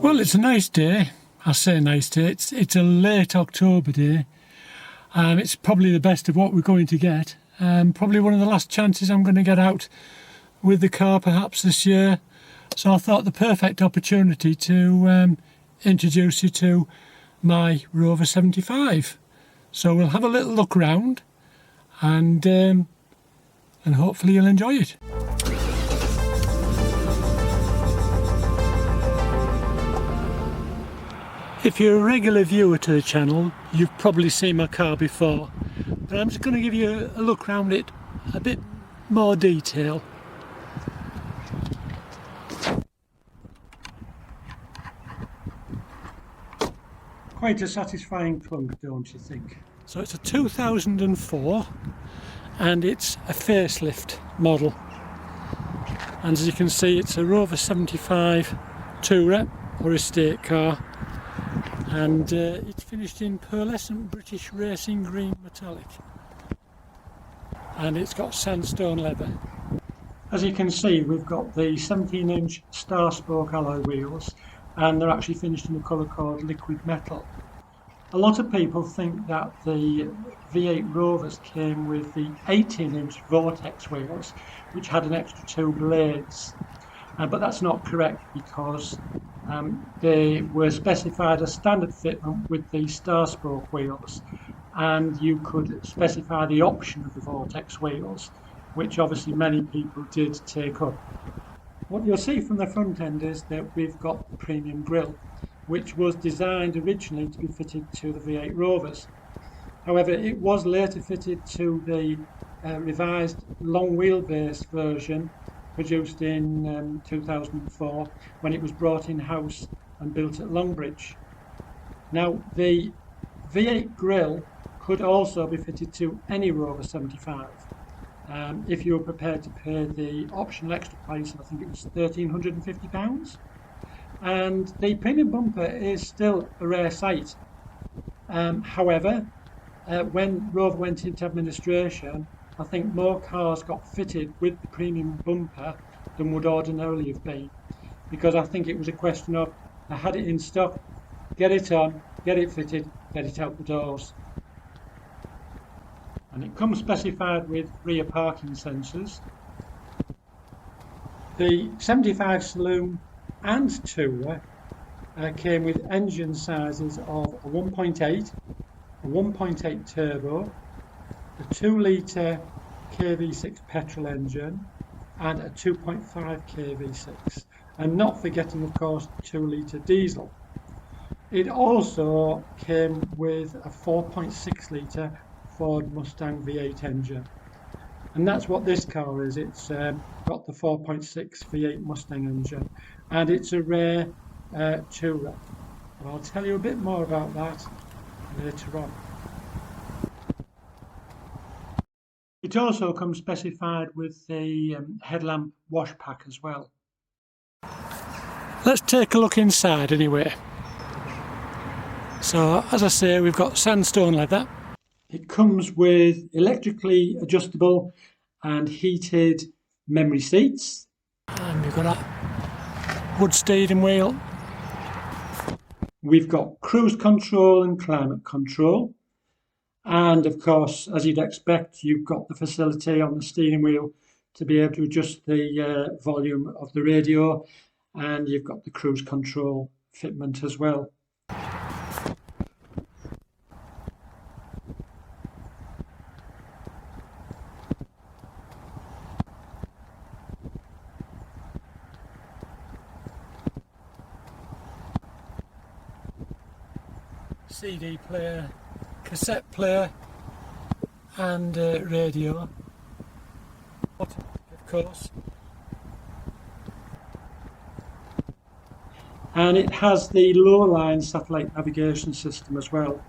Well, it's a nice day. I say nice day. It's a late October day. It's probably the best of what we're going to get. Probably one of the last chances I'm going to get out with the car perhaps this year. So I thought the perfect opportunity to introduce you to my Rover 75. So we'll have a little look round and hopefully you'll enjoy it. If you're a regular viewer to the channel, you've probably seen my car before, but I'm just going to give you a look round it a bit more detail. Quite a satisfying clunk, don't you think? So it's a 2004 and it's a facelift model, and as you can see it's a Rover 75 Tourer or estate car. And it's finished in pearlescent British racing green metallic, and it's got sandstone leather. As you can see, we've got the 17-inch star spoke alloy wheels, and they're actually finished in a colour called liquid metal. A lot of people think that the V8 Rovers came with the 18-inch Vortex wheels, which had an extra 2 blades. But that's not correct, because they were specified as standard fitment with the star spoke wheels, and you could specify the option of the Vortex wheels, which obviously many people did take up. What you'll see from the front end is that we've got the premium grille, which was designed originally to be fitted to the V8 Rovers. However, it was later fitted to the revised long wheelbase version produced in 2004, when it was brought in-house and built at Longbridge. Now, the V8 grille could also be fitted to any Rover 75 if you were prepared to pay the optional extra price. I think it was £1,350. And the premium bumper is still a rare sight. However, when Rover went into administration, I think more cars got fitted with the premium bumper than would ordinarily have been, because I think it was a question of, I had it in stock, get it on, get it fitted, get it out the doors. And it comes specified with rear parking sensors. The 75 Saloon and Tourer came with engine sizes of a 1.8, a 1.8 turbo, a 2 litre kV6 petrol engine and a 2.5 kV6, and not forgetting of course the 2 litre diesel. It also came with a 4.6 litre Ford Mustang V8 engine, and that's what this car is. It's got the 4.6 V8 Mustang engine, and it's a rare Tourer. And I'll tell you a bit more about that later on. It also comes specified with the headlamp wash pack as well. Let's take a look inside anyway. So as I say, we've got sandstone leather. It comes with electrically adjustable and heated memory seats. And we've got a wood steering wheel. We've got cruise control and climate control. And of course, as you'd expect, you've got the facility on the steering wheel to be able to adjust the volume of the radio, and you've got the cruise control fitment as well. CD player, cassette player and radio, of course, and it has the low-line satellite navigation system as well.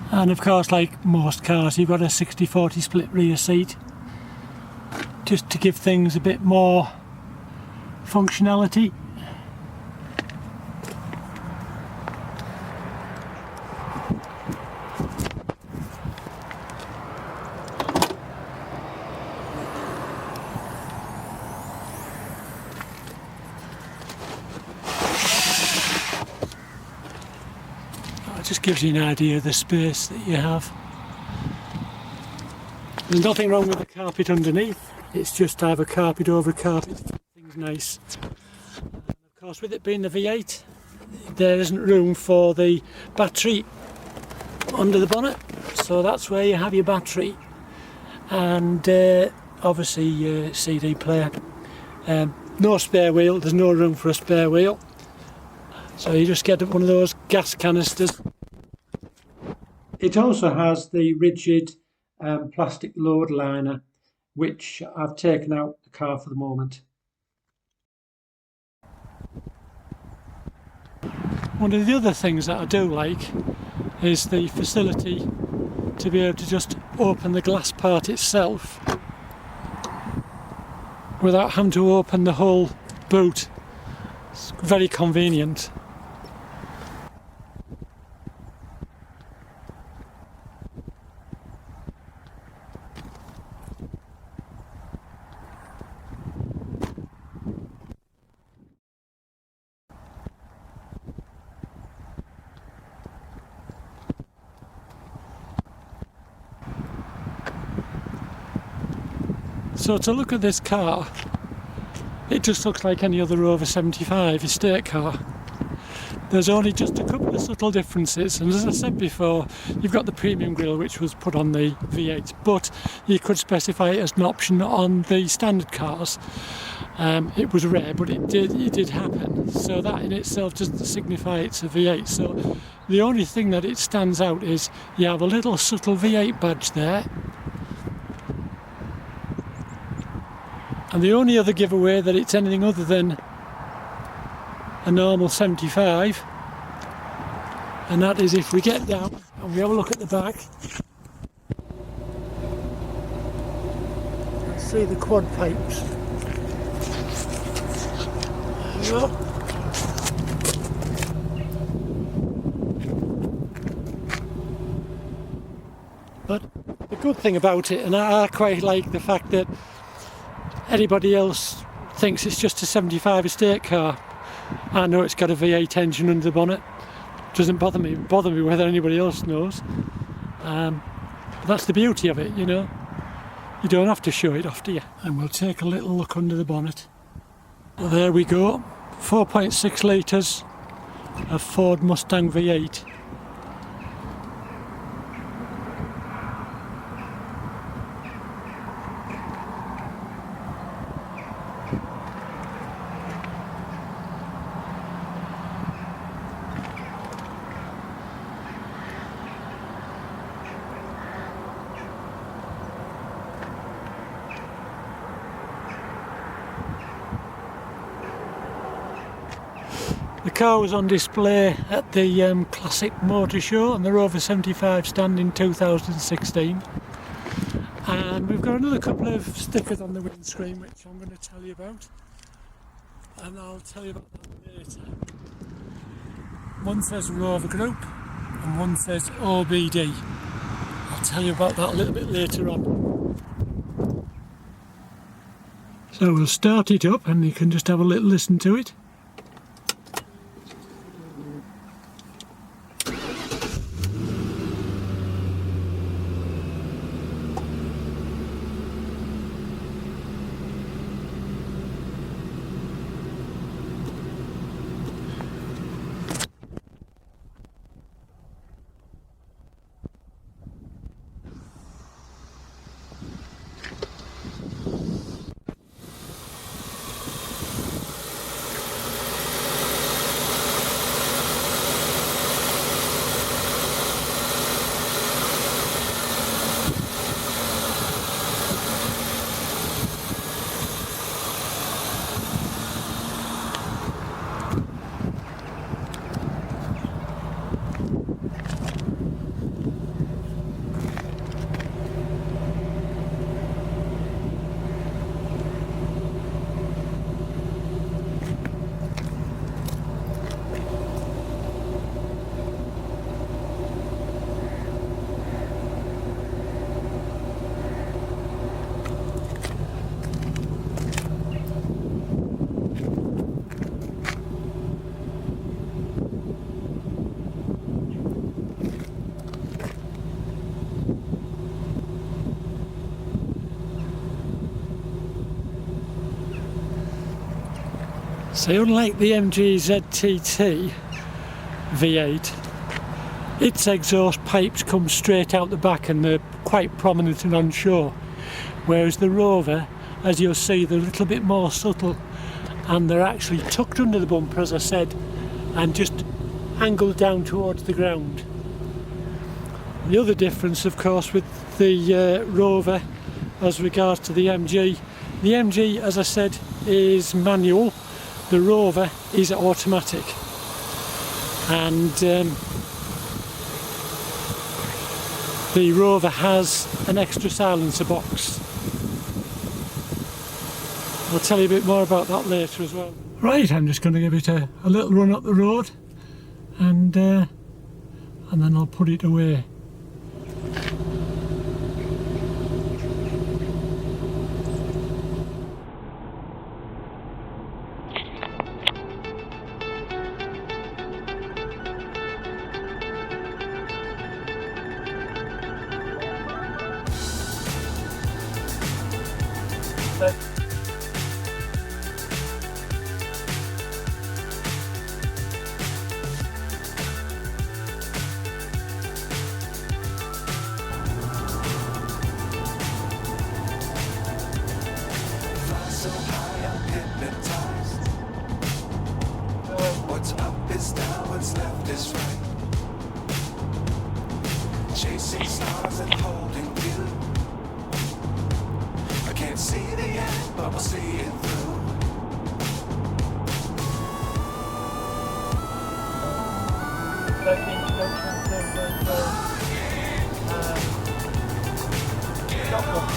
And of course, like most cars, you've got a 60-40 split rear seat. just to give things a bit more functionality. It just gives you an idea of the space that you have. There's nothing wrong with the carpet underneath, it's just to have a carpet over a carpet to keep things nice. And of course, with it being the V8, there isn't room for the battery under the bonnet, so that's where you have your battery, and obviously your CD player. No spare wheel, there's no room for a spare wheel, so you just get one of those gas canisters. It also has the rigid plastic load liner, which I've taken out the car for the moment. One of the other things that I do like is the facility to be able to just open the glass part itself without having to open the whole boot. It's very convenient. So to look at this car, it just looks like any other Rover 75 estate car. There's only just a couple of subtle differences, and as I said before, you've got the premium grille which was put on the V8, but you could specify it as an option on the standard cars. It was rare, but it did happen, so that in itself doesn't signify it's a V8. So the only thing that it stands out is you have a little subtle V8 badge there. And the only other giveaway that it's anything other than a normal 75, and that is if we get down and we have a look at the back, see the quad pipes. There we go. But the good thing about it, and I quite like the fact that anybody else thinks it's just a 75 estate car. I know it's got a V8 engine under the bonnet. Doesn't bother me whether anybody else knows. But that's the beauty of it, you know. You don't have to show it off, do you? And we'll take a little look under the bonnet. Well, there we go. 4.6 litres of Ford Mustang V8. The car was on display at the Classic Motor Show on the Rover 75 stand in 2016, and we've got another couple of stickers on the windscreen which I'm going to tell you about, and I'll tell you about that later. One says Rover Group and one says OBD. I'll tell you about that a little bit later on. So we'll start it up and you can just have a little listen to it. So unlike the MG ZTT V8, its exhaust pipes come straight out the back and they're quite prominent and on show, whereas the Rover, as you'll see, they're a little bit more subtle and they're actually tucked under the bumper, as I said, and just angled down towards the ground. The other difference, of course, with the Rover as regards to the MG, as I said, is manual. The Rover is automatic, and the Rover has an extra silencer box. I'll tell you a bit more about that later as well. Right, I'm just going to give it a little run up the road, and then I'll put it away. So high, I'm hypnotized. What's up is down, what's left is right. Chasing stars and holding you. I can't see the end, but we'll see it through. Like the introduction to the shotgun.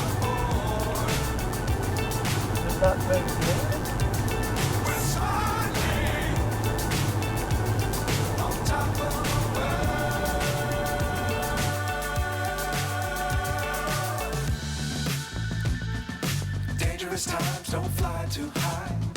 That brings it. Dangerous times, don't fly too high.